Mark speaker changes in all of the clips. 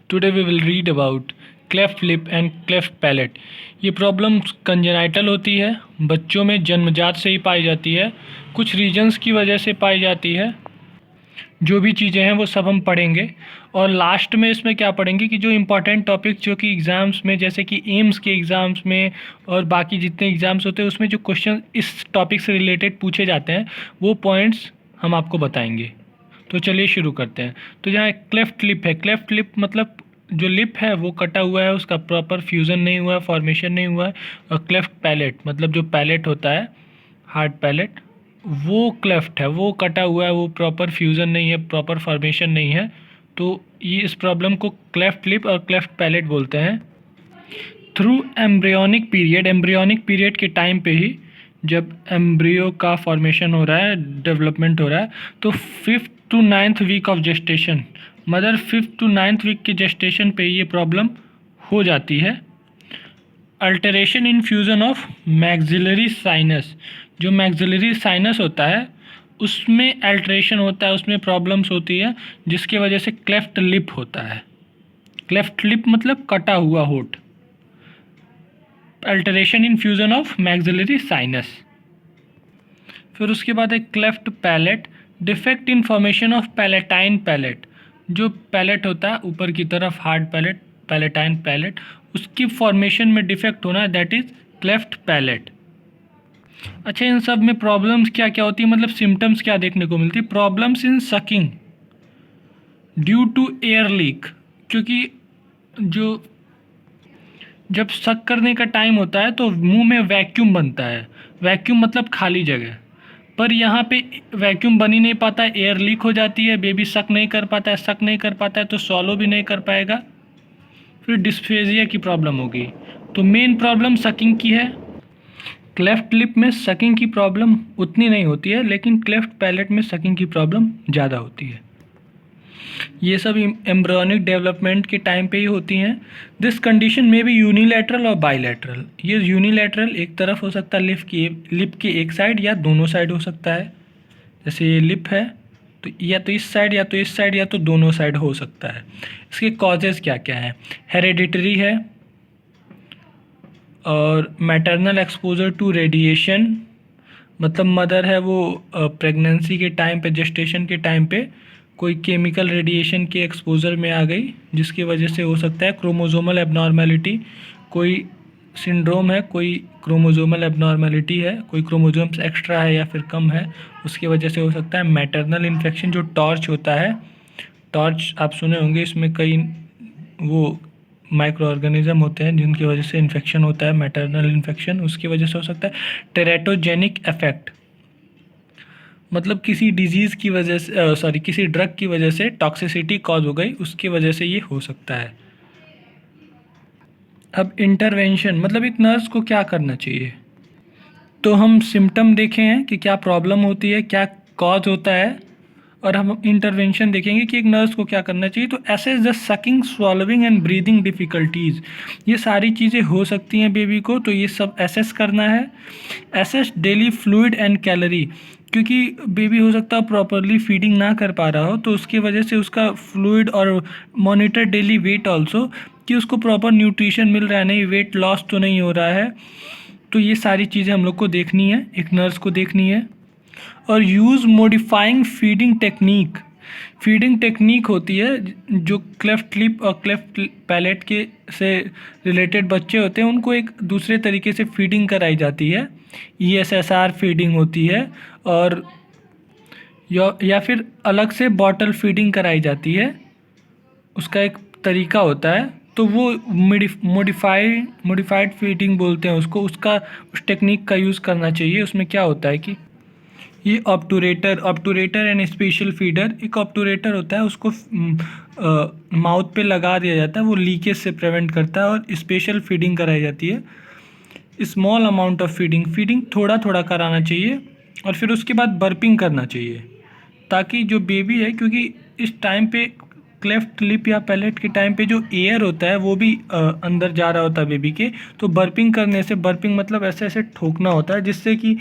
Speaker 1: Today we will read about cleft lip and cleft palate. ये problem congenital होती है, बच्चों में जन्मजात से ही पाई जाती है, कुछ रीजन्स की वजह से पाई जाती है। जो भी चीज़ें हैं वो सब हम पढ़ेंगे और लास्ट में इसमें क्या पढ़ेंगे कि जो इम्पॉर्टेंट टॉपिक जो कि एग्ज़ाम्स में जैसे कि एम्स के एग्ज़ाम्स में और बाकी जितने एग्ज़ाम्स होते हैं उसमें जो क्वेश्चन इस टॉपिक से रिलेटेड पूछे जाते हैं वो पॉइंट्स हम आपको बताएंगे। तो चलिए शुरू करते हैं। तो जहाँ क्लेफ्ट लिप है, क्लेफ्ट लिप मतलब जो लिप है वो कटा हुआ है, उसका प्रॉपर फ्यूज़न नहीं हुआ है, फॉर्मेशन नहीं हुआ है। और क्लेफ्ट पैलेट मतलब जो पैलेट होता है, हार्ड पैलेट, वो क्लेफ्ट है, वो कटा हुआ है, वो प्रॉपर फ्यूज़न नहीं है, प्रॉपर फॉर्मेशन नहीं है। तो ये इस प्रॉब्लम को क्लेफ्ट लिप और क्लेफ्ट पैलेट बोलते हैं। थ्रू एम्ब्रियोनिक पीरियड के टाइम पे ही जब एम्ब्रियो का फॉर्मेशन हो रहा है, डेवलपमेंट हो रहा है, तो 5th to 9th week of gestation, mother 5th to 9th week के जेस्टेशन पे ये प्रॉब्लम हो जाती है। Alteration in fusion of maxillary sinus, जो मैक्सिलरी साइनस होता है उसमें अल्टरेशन होता है, उसमें प्रॉब्लम्स होती है जिसकी वजह से क्लेफ्ट लिप होता है। क्लेफ्ट लिप मतलब कटा हुआ होठ। Alteration in fusion of maxillary sinus. फिर उसके बाद एक cleft palate, defect in formation of palatine palate. जो पैलेट होता है ऊपर की तरफ, हार्ड पैलेट, पैलेटाइन पैलेट, उसकी फॉर्मेशन में डिफेक्ट होना, दैट इज क्लेफ्ट पैलेट। अच्छा, इन सब में प्रॉब्लम्स क्या क्या होती है, मतलब सिम्टम्स क्या देखने को मिलती है? Problems in sucking due to air leak, क्योंकि जो जब सक करने का टाइम होता है तो मुंह में वैक्यूम बनता है। वैक्यूम मतलब खाली जगह, पर यहाँ पे वैक्यूम बन ही नहीं पाता, एयर लीक हो जाती है, बेबी सक नहीं कर पाता है, सक नहीं कर पाता है तो सॉलो भी नहीं कर पाएगा। फिर डिस्फेजिया की प्रॉब्लम होगी। तो मेन प्रॉब्लम सकिंग की है। क्लेफ्ट लिप में सकिंग की प्रॉब्लम उतनी नहीं होती है, लेकिन क्लेफ्ट पैलेट में सकिंग की प्रॉब्लम ज़्यादा होती है। ये सब एम्ब्रियोनिक डेवलपमेंट के टाइम पे ही होती हैं। दिस कंडीशन में भी यूनिलैटरल और बाईलैटरल। ये यूनिलैटरल एक तरफ हो सकता है, लिप की एक साइड या दोनों साइड हो सकता है। जैसे ये लिप है तो या तो इस साइड या तो इस साइड या तो दोनों साइड हो सकता है। इसके कॉजेज़ क्या क्या हैं? हेरेडिटरी है और मैटरनल एक्सपोजर टू रेडिएशन, मतलब मदर है वो प्रेगनेंसी के टाइम पे, जेस्टेशन के टाइम पे कोई केमिकल रेडिएशन के एक्सपोजर में आ गई जिसकी वजह से हो सकता है क्रोमोसोमल एबनॉर्मेलिटी, कोई सिंड्रोम है, कोई क्रोमोसोमल एबनॉर्मेलिटी है, कोई क्रोमोसोम्स एक्स्ट्रा है या फिर कम है, उसकी वजह से हो सकता है। मैटरनल इन्फेक्शन, जो टॉर्च होता है, टॉर्च आप सुने होंगे, इसमें कई वो माइक्रो ऑर्गेनिज्म होते हैं जिनकी वजह से इन्फेक्शन होता है, मैटरनल इन्फेक्शन, उसकी वजह से हो सकता है। टेरेटोजेनिक इफेक्ट, मतलब किसी डिजीज़ की वजह से किसी ड्रग की वजह से टॉक्सिसिटी कॉज हो गई, उसकी वजह से ये हो सकता है। अब इंटरवेंशन मतलब एक नर्स को क्या करना चाहिए? तो हम सिम्टम देखे हैं कि क्या प्रॉब्लम होती है, क्या कॉज होता है, और हम इंटरवेंशन देखेंगे कि एक नर्स को क्या करना चाहिए। तो assess the sucking, swallowing and breathing difficulties, ये सारी चीज़ें हो सकती हैं बेबी को, तो ये सब एसेस करना है। Assess daily fluid and calorie, क्योंकि बेबी हो सकता है प्रॉपरली फीडिंग ना कर पा रहा हो, तो उसकी वजह से उसका फ्लूइड, और मॉनिटर डेली वेट ऑल्सो, कि उसको प्रॉपर न्यूट्रिशन मिल रहा है नहीं, वेट लॉस तो नहीं हो रहा है। तो ये सारी चीज़ें हम लोग को देखनी है, एक नर्स को देखनी है। और use modifying feeding technique, feeding technique होती है जो क्लेफ्ट लिप और क्लेफ्ट पैलेट के से रिलेटेड बच्चे होते हैं उनको एक दूसरे तरीके से फीडिंग कराई जाती है। ESSR फीडिंग होती है, और या फिर अलग से बॉटल फीडिंग कराई जाती है, उसका एक तरीका होता है। तो वो मॉडिफाइड फीडिंग बोलते हैं उसको, उस टेक्निक का यूज़ करना चाहिए। उसमें क्या होता है कि ये ऑब्टूरेटर एंड स्पेशल फीडर, एक ऑब्टूरेटर होता है, उसको माउथ पे लगा दिया जाता है, वो लीकेज से प्रिवेंट करता है, और स्पेशल फीडिंग कराई जाती है। स्मॉल अमाउंट ऑफ फीडिंग थोड़ा थोड़ा कराना चाहिए, और फिर उसके बाद बर्पिंग करना चाहिए, ताकि जो बेबी है, क्योंकि इस टाइम पे क्लेफ्ट लिप या पैलेट के टाइम पे जो एयर होता है वो भी अंदर जा रहा होता है बेबी के, तो बर्पिंग करने से, बर्पिंग मतलब ऐसे ऐसे ठोकना होता है जिससे कि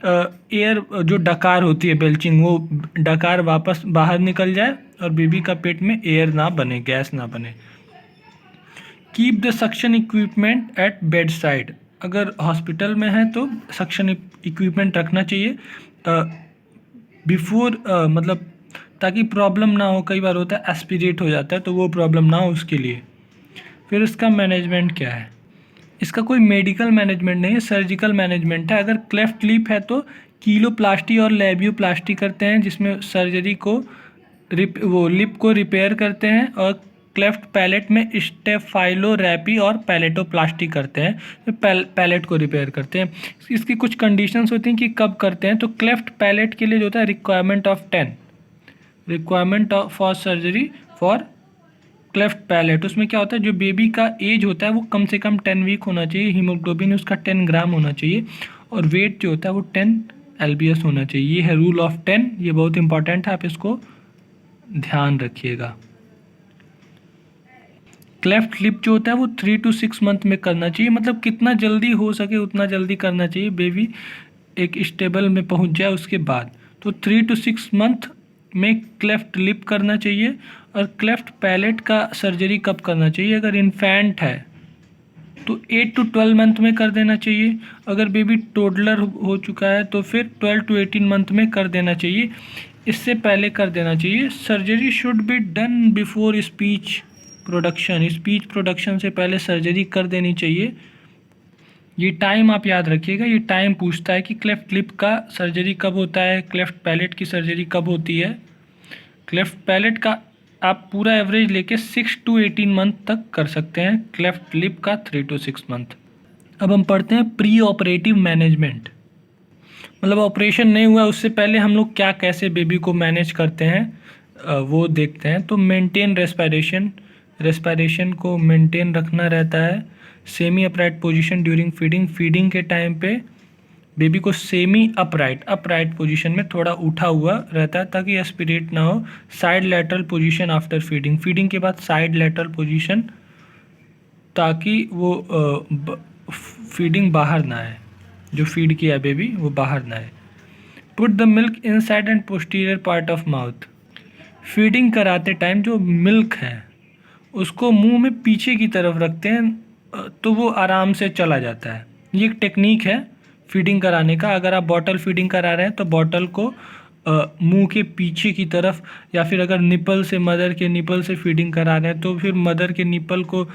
Speaker 1: एयर, जो डकार होती है बेल्चिंग, वो डकार वापस बाहर निकल जाए और बेबी का पेट में एयर ना बने, गैस ना बने। Keep the suction equipment at bed side. अगर हॉस्पिटल में है तो सक्शन इक्विपमेंट रखना चाहिए बिफोर मतलब ताकि प्रॉब्लम ना हो। कई बार होता है एस्पिरेट हो जाता है, तो वो प्रॉब्लम ना हो उसके लिए। फिर इसका मैनेजमेंट क्या है? इसका कोई मेडिकल मैनेजमेंट नहीं है, सर्जिकल मैनेजमेंट है। अगर क्लेफ्ट लिप है तो कीलोप्लास्टी और लेबियोप्लास्टी करते हैं, जिसमें सर्जरी को वो लिप को रिपेयर करते हैं। और क्लेफ्ट पैलेट में स्टेफाइलोरैपी और पैलेटोप्लास्टी करते हैं, तो पैलेट को रिपेयर करते हैं। इसकी कुछ कंडीशंस होती हैं कि कब करते हैं। तो क्लेफ्ट पैलेट के लिए जो होता है requirement of 10 requirement for surgery for cleft palate. उसमें क्या होता है, जो बेबी का एज होता है वो कम से कम 10 वीक होना चाहिए, हीमोग्लोबिन उसका 10 ग्राम होना चाहिए, और वेट जो होता है वो 10 LBS होना चाहिए। ये है रूल ऑफ 10, ये बहुत इंपॉर्टेंट है, आप इसको ध्यान रखिएगा। क्लेफ्ट लिप जो होता है वो 3 to 6 मंथ में करना चाहिए, मतलब कितना जल्दी हो सके उतना जल्दी करना चाहिए, बेबी एक स्टेबल में पहुंच जाए उसके बाद। तो 3 to 6 मंथ में क्लेफ्ट लिप करना चाहिए। और क्लेफ्ट पैलेट का सर्जरी कब करना चाहिए? अगर इन्फेंट है तो 8 to 12 मंथ में कर देना चाहिए। अगर बेबी टोडलर हो चुका है तो फिर 12 to 18 मंथ में कर देना चाहिए, इससे पहले कर देना चाहिए। Surgery should be done before speech production, speech production से पहले सर्जरी कर देनी चाहिए। ये टाइम आप याद रखिएगा, ये टाइम पूछता है कि क्लेफ्ट लिप का सर्जरी कब होता है, क्लेफ्ट पैलेट की सर्जरी कब होती है। क्लेफ्ट पैलेट का आप पूरा एवरेज लेके 6 to 18 मंथ तक कर सकते हैं, क्लेफ्ट लिप का 3 to 6 मंथ। अब हम पढ़ते हैं प्री ऑपरेटिव मैनेजमेंट, मतलब ऑपरेशन नहीं हुआ उससे पहले हम लोग क्या कैसे बेबी को मैनेज करते हैं वो देखते हैं। तो मेंटेन रेस्पिरेशन, रेस्पिरेशन को मेंटेन रखना रहता है। Semi upright position during feeding, feeding के टाइम पे बेबी को सेमी अपराइट पोजीशन में थोड़ा उठा हुआ रहता है ताकि एस्पिरेट ना हो। Side lateral position after feeding, feeding के बाद साइड लैटरल पोजीशन, ताकि वो फीडिंग बाहर ना आए, जो फीड किया बेबी वो बाहर ना आए। Put the milk inside and posterior part of mouth, feeding कराते टाइम जो मिल्क है उसको मुंह में पीछे की तरफ रखते हैं तो वो आराम से चला जाता है। ये एक टेक्निक है फीडिंग कराने का। अगर आप बॉटल फीडिंग करा रहे हैं तो बॉटल को मुंह के पीछे की तरफ, या फिर अगर निपल से, मदर के निपल से फीडिंग करा रहे हैं तो फिर मदर के निपल को,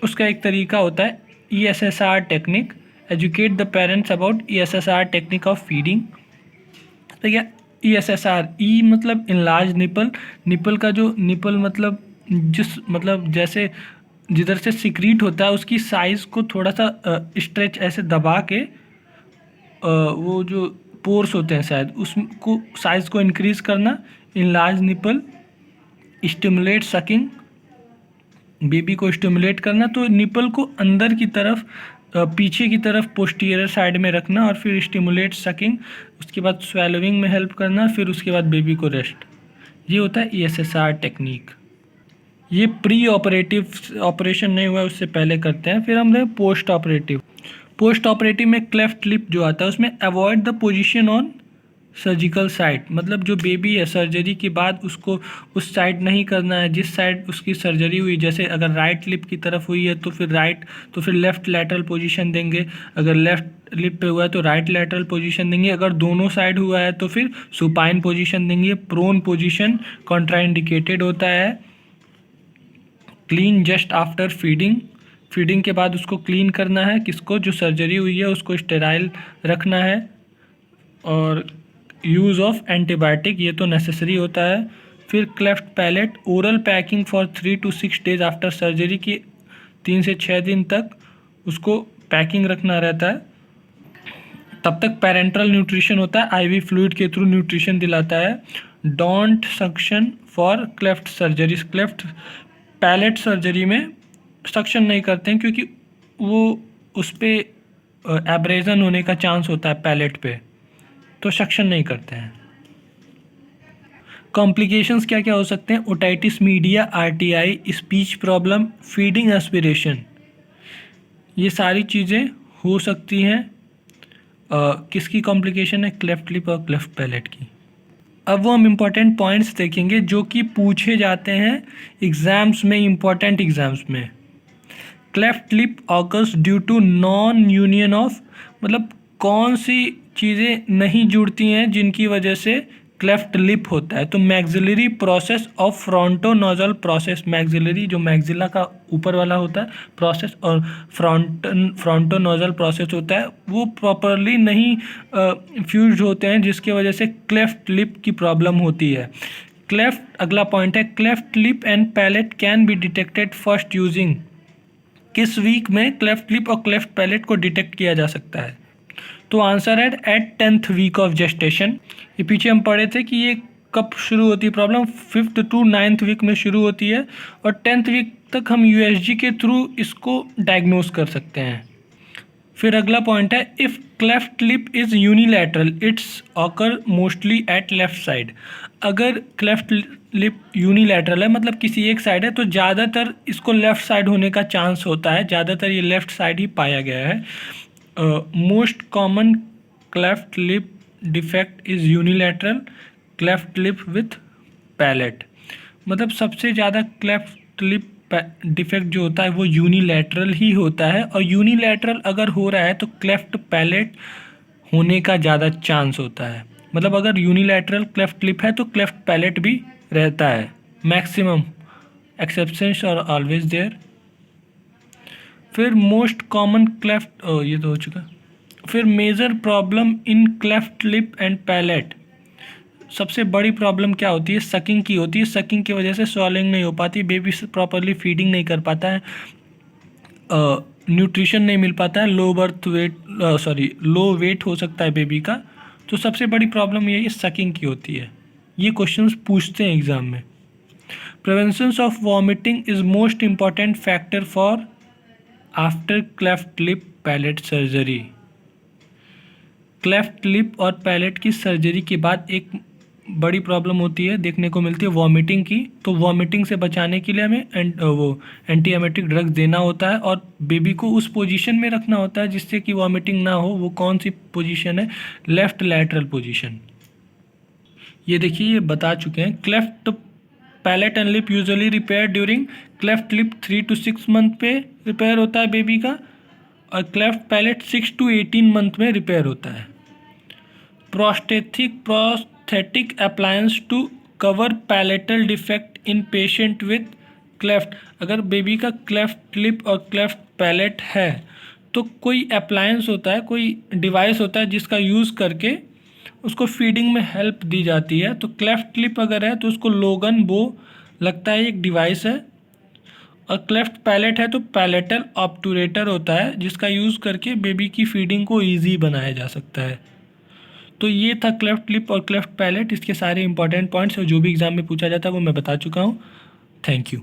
Speaker 1: उसका एक तरीका होता है ESSR technique, educate the parents about ESSR technique of feeding. तो क्या ESSR, ई मतलब इनलार्ज निपल, निपल का जो निपल मतलब जिस मतलब जैसे जिधर से सिक्रीट होता है उसकी साइज़ को थोड़ा सा स्ट्रेच ऐसे दबा के वो जो पोर्स होते हैं शायद उसको साइज़ को इंक्रीज करना। Enlarge nipple, stimulate sucking, baby को स्टिमुलेट करना। तो निपल को अंदर की तरफ पीछे की तरफ पोस्टीरियर साइड में रखना और फिर स्टिमुलेट सकिंग, उसके बाद स्वेलोइंग में हेल्प करना, फिर उसके बाद बेबी को रेस्ट। ये होता है ESSR टेक्निक। ये प्री ऑपरेटिव, ऑपरेशन नहीं हुआ उससे पहले करते हैं। फिर हम देखें पोस्ट ऑपरेटिव। पोस्ट ऑपरेटिव में क्लेफ्ट लिप जो आता है उसमें avoid the position on surgical side, मतलब जो बेबी है सर्जरी के बाद उसको उस साइड नहीं करना है जिस साइड उसकी सर्जरी हुई। जैसे अगर राइट लिप की तरफ हुई है तो फिर राइट, तो फिर लेफ़्ट लैटरल पोजीशन देंगे। अगर लेफ़्ट लिप पे हुआ है तो राइट लैटरल पोजीशन देंगे। अगर दोनों साइड हुआ है तो फिर सुपाइन पोजीशन देंगे। प्रोन पोजीशन कॉन्ट्राइंडिकेटेड होता है। Clean just after feeding, feeding के बाद उसको क्लीन करना है, किसको, जो सर्जरी हुई है उसको स्टेराइल रखना है। और यूज़ ऑफ एंटीबायोटिक, ये तो नेसेसरी होता है। फिर cleft palate, oral packing for 3 to 6 days after surgery, की 3 से 6 दिन तक उसको पैकिंग रखना रहता है। तब तक पेरेंट्रल न्यूट्रिशन होता है, आईवी फ्लूइड के थ्रू न्यूट्रिशन दिलाता है। Don't suction for cleft surgery, cleft palate surgery में सक्शन नहीं करते हैं क्योंकि वो उस पर एब्रेजन होने का चांस होता है पैलेट पे, तो सक्शन नहीं करते हैं। कॉम्प्लिकेशंस क्या क्या हो सकते हैं? Otitis media, RTI, speech problem, feeding aspiration, ये सारी चीज़ें हो सकती हैं। किसकी कॉम्प्लिकेशन है? क्लेफ्ट लिप और क्लेफ्ट पैलेट की। अब वो हम इम्पॉर्टेंट पॉइंट्स देखेंगे जो कि पूछे जाते हैं एग्ज़ाम्स में, इम्पॉर्टेंट एग्ज़ाम्स में। Cleft lip occurs due to non union of, मतलब कौन सी चीज़ें नहीं जुड़ती हैं जिनकी वजह से क्लेफ्ट लिप होता है। तो maxillary process of frontonasal process, maxillary जो मैक्सिला का ऊपर वाला होता है प्रोसेस और फ्रंटोनोजल प्रोसेस होता है वो प्रॉपरली नहीं फ्यूज होते हैं, जिसकी वजह से क्लेफ्ट लिप की प्रॉब्लम होती है। क्लेफ्ट, अगला पॉइंट है cleft lip and palate can be detected first using, किस वीक में क्लेफ्ट लिप और क्लेफ्ट पैलेट को डिटेक्ट किया जा सकता है। तो आंसर है eight 10th week of gestation. ये पीछे हम पढ़े थे कि ये कब शुरू होती है problem, 5th to 9th week में शुरू होती है और 10th वीक तक हम यूएसजी के थ्रू इसको डायग्नोज कर सकते हैं। फिर अगला पॉइंट है if cleft lip is unilateral it's occur mostly eight left side. अगर क्लेफ्ट लिप यूनिलैटरल है मतलब किसी एक साइड है तो ज़्यादातर इसको लेफ़्ट साइड होने का चांस होता है, ज़्यादातर ये लेफ़्ट साइड ही पाया गया है। Most common cleft lip defect is unilateral cleft lip with palate, मतलब सबसे ज़्यादा क्लेफ्ट लिप डिफेक्ट जो होता है वो यूनिलैटरल ही होता है, और यूनिलैटरल अगर हो रहा है तो क्लेफ्ट पैलेट होने का ज़्यादा चांस होता है। मतलब अगर यूनिलैटरल क्लेफ्ट लिप है तो क्लेफ्ट पैलेट भी रहता है, maximum, exceptions are always there. फिर मोस्ट कॉमन क्लेफ्ट, ये तो हो चुका। फिर major problem in cleft lip and palate, सबसे बड़ी प्रॉब्लम क्या होती है, सकिंग की होती है। सकिंग की वजह से स्वॉलिंग नहीं हो पाती, बेबी प्रॉपरली फीडिंग नहीं कर पाता है, न्यूट्रिशन नहीं मिल पाता है, लो वेट हो सकता है बेबी का। तो सबसे बड़ी प्रॉब्लम यही सकिंग की होती है, ये क्वेश्चंस पूछते हैं एग्जाम में। Prevention of vomiting is most important factor for after cleft lip palate surgery. Cleft lip और पैलेट की सर्जरी के बाद एक बड़ी प्रॉब्लम होती है, देखने को मिलती है वॉमिटिंग की। तो वॉमिटिंग से बचाने के लिए हमें वो एंटी एमेटिक ड्रग्स देना होता है और बेबी को उस पोजीशन में रखना होता है जिससे कि वॉमिटिंग ना हो। वो कौन सी पोजीशन है, लेफ्ट लैटरल पोजीशन। ये देखिए ये बता चुके हैं। Cleft palate and lip usually repair during, cleft lip 3 to 6 month पे रिपेयर होता है बेबी का, और क्लेफ्ट पैलेट 6 to 18 मंथ में रिपेयर होता है। Prosthetic appliance to cover palatal defect in patient with cleft, अगर बेबी का क्लेफ्ट लिप और क्लेफ्ट पैलेट है तो कोई अप्लायंस होता है, कोई डिवाइस होता है जिसका यूज़ करके उसको फीडिंग में हेल्प दी जाती है। तो क्लेफ्ट लिप अगर है तो उसको लोगन बो लगता है, एक डिवाइस है, और क्लेफ्ट पैलेट है तो पैलेटल ऑब्टूरेटर होता है जिसका यूज़ करके बेबी की फीडिंग को ईजी बनाया जा सकता है। तो ये था क्लेफ्ट लिप और क्लेफ्ट पैलेट, इसके सारे इंपॉर्टेंट पॉइंट्स और जो भी एग्जाम में पूछा जाता है वो मैं बता चुका हूँ। Thank you.